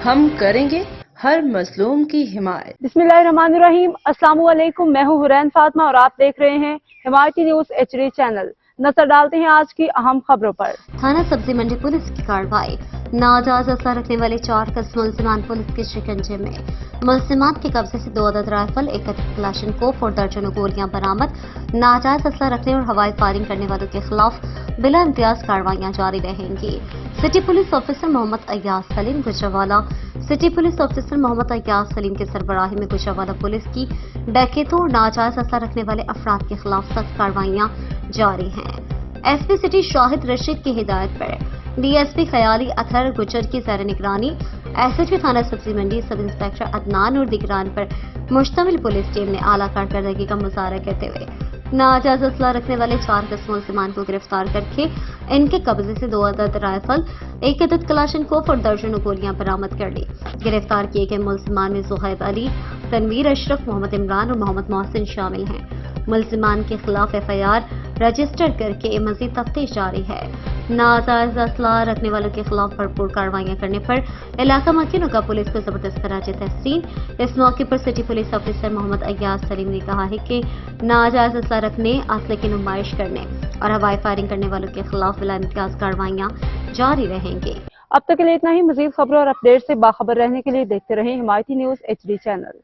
ہم کریں گے ہر مظلوم کی حمایت۔ बिस्मिल्लाहिर्रहमानिर्रहीम। अस्सलाम वालेकुम। मैं हूँ हुरैन फातिमा और आप देख रहे हैं हिमायती न्यूज HD चैनल। नजर डालते हैं आज की अहम खबरों पर। थाना सब्जी मंडी पुलिस की कार्रवाई। नाजायज असला रखने वाले 4 कस्म मुलजिमान पुलिस के शिकंजे में। मुलजिमान के कब्जे से 2 अदद राइफल, 1 अदद क्लाशनकोफ और दर्जनों गोलियां बरामद। नाजायज असला रखने और हवाई फायरिंग करने वालों के खिलाफ बिला इम्तियाज कार्रवाइयां जारी रहेंगी। City police officer Mohammad Ayyaz Saleem Gujranwala. City police officer Mohammad Ayyaz Saleem के सरबराही में गुजरावाला पुलिस की डकैतों और नाजायज असला रखने वाले अफराद के खिलाफ सख्त कार्रवाइयां जारी हैं। एसपी सिटी शाहिद रशीद की हिदायत पर डीएसपी खयाली अतहर गुजर की ज़ेर निगरानी एसएचओ थाना सब्जी मंडी सब इंस्पेक्टर अदनान और दिगरान पर मुश्तमिल पुलिस टीम ने आला कारकर्दगी का मुजाहरा करते हुए नाजायज असला रखने वाले 4 कस्म मुलजिमान को गिरफ्तार करके इनके कब्जे से 2 अदद राइफल, 1 अदद क्लाशनकोफ और दर्जनों गोलियां बरामद कर ली। गिरफ्तार किए गए मुलजिमान में जुहैब अली, तनवीर अशरफ, मोहम्मद इमरान और मोहम्मद मोहसिन शामिल हैं। मुलजिमान के खिलाफ FIR रजिस्टर करके मजीद तफ्तीश जारी है। नाजायज असला रखने वालों के खिलाफ भरपूर कार्रवाइयां करने पर इलाका मकीनों का पुलिस को जबरदस्त खराज तहसीन। इस मौके पर city police officer Mohammad Ayyaz Saleem ने कहा है कि नाजायज असला रखने, असले की नुमाइश करने और हवाई फायरिंग करने वालों के खिलाफ बिला इम्तियाज कार्रवाइयां जारी रहेंगी। अब तक के लिए इतना ही। मजीद खबरों और अपडेट से बाखबर रहने के लिए देखते रहें हिमायती न्यूज HD चैनल।